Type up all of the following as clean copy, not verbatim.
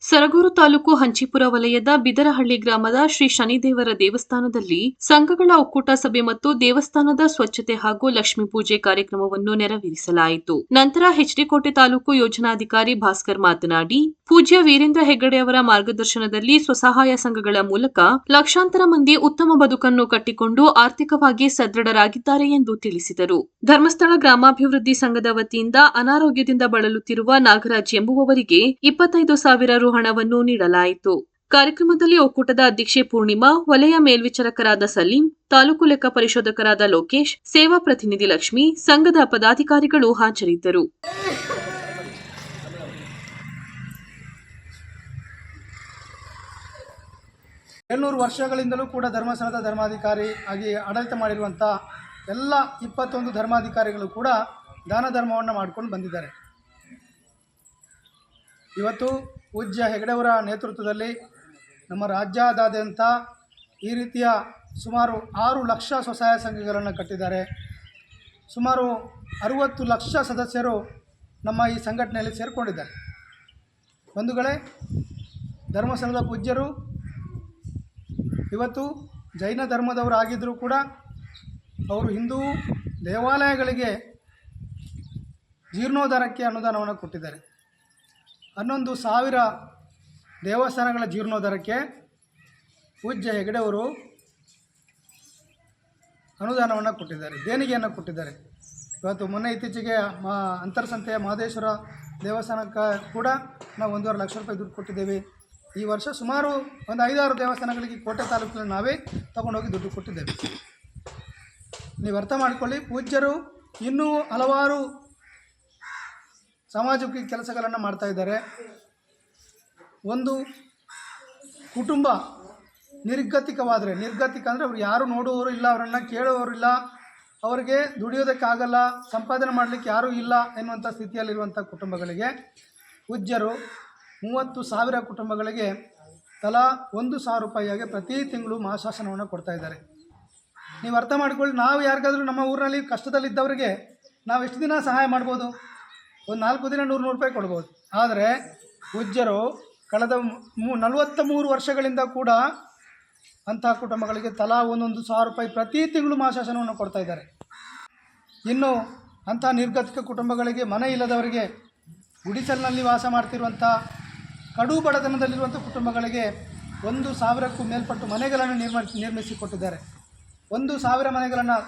ಸರಗೂರು ತಾಲೂಕು ಹಂಚಿಪುರ ವಲಯದ ಬಿದರಹಳ್ಳಿ ಗ್ರಾಮದ ಶ್ರೀ ಶನಿದೇವರ ದೇವಸ್ಥಾನದಲ್ಲಿ ಸಂಘಗಳ ಒಕ್ಕೂಟ ಸಭೆ ಮತ್ತು ದೇವಸ್ಥಾನದ ಸ್ವಚ್ಛತೆ ಹಾಗೂ ಲಕ್ಷ್ಮೀ ಪೂಜೆ ಕಾರ್ಯಕ್ರಮವನ್ನು ನೆರವೇರಿಸಲಾಯಿತು. ನಂತರ ಹೆಚ್ಡಿಕೋಟೆ ತಾಲೂಕು ಯೋಜನಾಧಿಕಾರಿ ಭಾಸ್ಕರ್ ಮಾತನಾಡಿ, ಪೂಜ್ಯ ವೀರೇಂದ್ರ ಹೆಗ್ಗಡೆ ಅವರ ಮಾರ್ಗದರ್ಶನದಲ್ಲಿ ಸ್ವಸಹಾಯ ಸಂಘಗಳ ಮೂಲಕ ಲಕ್ಷಾಂತರ ಮಂದಿ ಉತ್ತಮ ಬದುಕನ್ನು ಕಟ್ಟಿಕೊಂಡು ಆರ್ಥಿಕವಾಗಿ ಸದೃಢರಾಗಿದ್ದಾರೆ ಎಂದು ತಿಳಿಸಿದರು. ಧರ್ಮಸ್ಥಳ ಗ್ರಾಮಾಭಿವೃದ್ಧಿ ಸಂಘದ ವತಿಯಿಂದ ಅನಾರೋಗ್ಯದಿಂದ ಬಳಲುತ್ತಿರುವ ನಾಗರಾಜ್ ಎಂಬುವವರಿಗೆ 25,000 ರು ಹಣವನ್ನು ನೀಡಲಾಯಿತು. ಕಾರ್ಯಕ್ರಮದಲ್ಲಿ ಒಕ್ಕೂಟದ ಅಧ್ಯಕ್ಷೆ ಪೂರ್ಣಿಮಾ, ವಲಯ ಮೇಲ್ವಿಚಾರಕರಾದ ಸಲೀಂ, ತಾಲೂಕು ಲೆಕ್ಕ ಪರಿಶೋಧಕರಾದ ಲೋಕೇಶ್, ಸೇವಾ ಪ್ರತಿನಿಧಿ ಲಕ್ಷ್ಮಿ, ಸಂಘದ ಪದಾಧಿಕಾರಿಗಳು ಹಾಜರಿದ್ದರು. ವರ್ಷಗಳಿಂದಲೂ ಕೂಡ ಧರ್ಮಸ್ಥಳದ ಧರ್ಮಾಧಿಕಾರಿ ಆಗಿ ಆಡಳಿತ ಮಾಡಿರುವಂಥ ಎಲ್ಲ 21 ಧರ್ಮಾಧಿಕಾರಿಗಳು ಕೂಡ ದಾನ ಧರ್ಮವನ್ನು ಮಾಡಿಕೊಂಡು ಬಂದಿದ್ದಾರೆ. ಇವತ್ತು ಪೂಜ್ಯ ಹೆಗಡೆಯವರ ನೇತೃತ್ವದಲ್ಲಿ ನಮ್ಮ ರಾಜ್ಯಾದ್ಯಂತ ಈ ರೀತಿಯ ಸುಮಾರು 6 ಲಕ್ಷ ಸ್ವಸಹಾಯ ಸಂಘಗಳನ್ನು ಕಟ್ಟಿದ್ದಾರೆ. ಸುಮಾರು 60 ಲಕ್ಷ ಸದಸ್ಯರು ನಮ್ಮ ಈ ಸಂಘಟನೆಯಲ್ಲಿ ಸೇರಿಕೊಂಡಿದ್ದಾರೆ. ಬಂಧುಗಳೇ, ಧರ್ಮಸ್ಥಳದ ಪೂಜ್ಯರು ಇವತ್ತು ಜೈನ ಧರ್ಮದವರಾಗಿದ್ದರೂ ಕೂಡ ಅವರು ಹಿಂದೂ ದೇವಾಲಯಗಳಿಗೆ ಜೀರ್ಣೋದ್ಧಾರಕ್ಕೆ ಅನುದಾನವನ್ನು ಕೊಟ್ಟಿದ್ದಾರೆ. 11,000 ದೇವಸ್ಥಾನಗಳ ಜೀರ್ಣೋದ್ಧಾರಕ್ಕೆ ಪೂಜ್ಯ ಹೆಗಡೆಯವರು ಅನುದಾನವನ್ನು ಕೊಟ್ಟಿದ್ದಾರೆ, ದೇಣಿಗೆಯನ್ನು ಕೊಟ್ಟಿದ್ದಾರೆ. ಇವತ್ತು ಮೊನ್ನೆ ಇತ್ತೀಚೆಗೆ ಅಂತರ್ಸಂತೆಯ ಮಹದೇಶ್ವರ ದೇವಸ್ಥಾನಕ್ಕೆ ಕೂಡ ನಾವು 1.5 ಲಕ್ಷ ರೂಪಾಯಿ ದುಡ್ಡು ಕೊಟ್ಟಿದ್ದೇವೆ. ಈ ವರ್ಷ ಸುಮಾರು ಒಂದು 5-6 ದೇವಸ್ಥಾನಗಳಿಗೆ ಕೋಟೆ ತಾಲೂಕಿನಲ್ಲಿ ನಾವೇ ತಗೊಂಡೋಗಿ ದುಡ್ಡು ಕೊಟ್ಟಿದ್ದೇವೆ. ನೀವು ಅರ್ಥ ಮಾಡಿಕೊಳ್ಳಿ, ಪೂಜ್ಯರು ಇನ್ನೂ ಹಲವಾರು ಸಾಮಾಜಿಕ ಕೆಲಸಗಳನ್ನು ಮಾಡ್ತಾ ಇದ್ದಾರೆ. ಒಂದು ಕುಟುಂಬ ನಿರ್ಗತಿಕವಾದರೆ, ನಿರ್ಗತಿಕ ಅಂದರೆ ಅವ್ರು ಯಾರು ನೋಡುವವರು ಇಲ್ಲ, ಅವರನ್ನು ಕೇಳುವವರಿಲ್ಲ, ಅವರಿಗೆ ದುಡಿಯೋದಕ್ಕಾಗಲ್ಲ, ಸಂಪಾದನೆ ಮಾಡಲಿಕ್ಕೆ ಯಾರೂ ಇಲ್ಲ ಎನ್ನುವಂಥ ಸ್ಥಿತಿಯಲ್ಲಿರುವಂಥ ಕುಟುಂಬಗಳಿಗೆ ಪೂಜ್ಯರು 30,000 ಕುಟುಂಬಗಳಿಗೆ ತಲಾ 1,000 ರೂಪಾಯಿಯಾಗಿ ಪ್ರತಿ ತಿಂಗಳು ಮಹಾಶಾಸನವನ್ನು ಕೊಡ್ತಾ ಇದ್ದಾರೆ. ನೀವು ಅರ್ಥ ಮಾಡಿಕೊಳ್ಳಿ, ನಾವು ಯಾರಿಗಾದರೂ ನಮ್ಮ ಊರಿನಲ್ಲಿ ಕಷ್ಟದಲ್ಲಿದ್ದವರಿಗೆ ನಾವು ಎಷ್ಟು ದಿನ ಸಹಾಯ ಮಾಡ್ಬೋದು? ಒಂದು 4 ದಿನ 100 ರೂಪಾಯಿ ಕೊಡ್ಬೋದು. ಆದರೆ ಪೂಜ್ಯರು ಕಳೆದ 43 ವರ್ಷಗಳಿಂದ ಕೂಡ ಅಂಥ ಕುಟುಂಬಗಳಿಗೆ ತಲಾ 1,000 ರೂಪಾಯಿ ಪ್ರತಿ ತಿಂಗಳು ಮಹಾಶಾಸನವನ್ನು ಕೊಡ್ತಾ ಇದ್ದಾರೆ. ಇನ್ನು ಅಂಥ ನಿರ್ಗತಿಕ ಕುಟುಂಬಗಳಿಗೆ, ಮನೆ ಇಲ್ಲದವರಿಗೆ, ಗುಡಿಸಲಿನಲ್ಲಿ ವಾಸ ಮಾಡ್ತಿರುವಂಥ ಕಡು ಬಡತನದಲ್ಲಿರುವಂಥ ಕುಟುಂಬಗಳಿಗೆ 1,000ಕ್ಕೂ ಮೇಲ್ಪಟ್ಟು ಮನೆಗಳನ್ನು ನಿರ್ಮಿಸಿಕೊಟ್ಟಿದ್ದಾರೆ. 1,000 ಮನೆಗಳನ್ನು,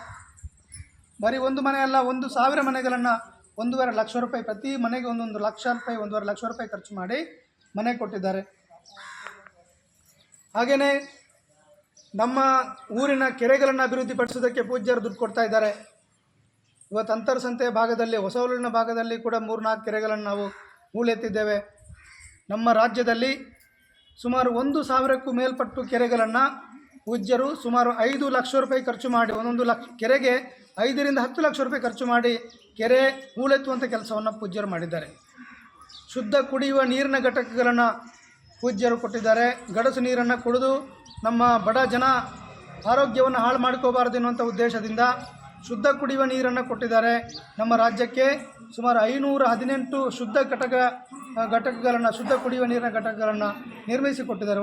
ಬರೀ ಒಂದು ಮನೆ ಅಲ್ಲ, 1,000 ಮನೆಗಳನ್ನು 1.5 ಲಕ್ಷ ರೂಪಾಯಿ ಪ್ರತಿ ಮನೆಗೆ 1 ಲಕ್ಷ ರೂಪಾಯಿ 1.5 ಲಕ್ಷ ರೂಪಾಯಿ ಖರ್ಚು ಮಾಡಿ ಮನೆ ಕೊಟ್ಟಿದ್ದಾರೆ. ಹಾಗೆಯೇ ನಮ್ಮ ಊರಿನ ಕೆರೆಗಳನ್ನು ಅಭಿವೃದ್ಧಿಪಡಿಸೋದಕ್ಕೆ ಪೂಜ್ಯರು ದುಡ್ಡು ಕೊಡ್ತಾ ಇದ್ದಾರೆ. ಇವತ್ತು ಅಂತರ್ಸಂತೆಯ ಭಾಗದಲ್ಲಿ, ಹೊಸವಲೂರಿನ ಭಾಗದಲ್ಲಿ ಕೂಡ 3-4 ಕೆರೆಗಳನ್ನು ನಾವು ಹೂಳೆತ್ತಿದ್ದೇವೆ. ನಮ್ಮ ರಾಜ್ಯದಲ್ಲಿ ಸುಮಾರು 1,000ಕ್ಕೂ ಮೇಲ್ಪಟ್ಟು ಕೆರೆಗಳನ್ನು ಪೂಜ್ಯರು ಸುಮಾರು 5 ಲಕ್ಷ ರೂಪಾಯಿ ಖರ್ಚು ಮಾಡಿ, ಒಂದೊಂದು ಕೆರೆಗೆ 5ರಿಂದ 10 ಲಕ್ಷ ರೂಪಾಯಿ ಖರ್ಚು ಮಾಡಿ ಕೆರೆ ಹೂಳೆತ್ತುವಂಥ ಕೆಲಸವನ್ನು ಪೂಜ್ಯರು ಮಾಡಿದ್ದಾರೆ. ಶುದ್ಧ ಕುಡಿಯುವ ನೀರಿನ ಘಟಕಗಳನ್ನು ಪೂಜ್ಯರು ಕೊಟ್ಟಿದ್ದಾರೆ. ಗಡಸು ನೀರನ್ನು ಕುಡಿದು ನಮ್ಮ ಬಡ ಜನ ಆರೋಗ್ಯವನ್ನು ಹಾಳು ಮಾಡ್ಕೋಬಾರ್ದು ಎನ್ನುವಂಥ ಉದ್ದೇಶದಿಂದ ಶುದ್ಧ ಕುಡಿಯುವ ನೀರನ್ನು ಕೊಟ್ಟಿದ್ದಾರೆ. ನಮ್ಮ ರಾಜ್ಯಕ್ಕೆ ಸುಮಾರು 518 ಶುದ್ಧ ಘಟಕಗಳನ್ನು, ಶುದ್ಧ ಕುಡಿಯುವ ನೀರಿನ ಘಟಕಗಳನ್ನು ನಿರ್ಮಿಸಿಕೊಟ್ಟಿದ್ದಾರೆ.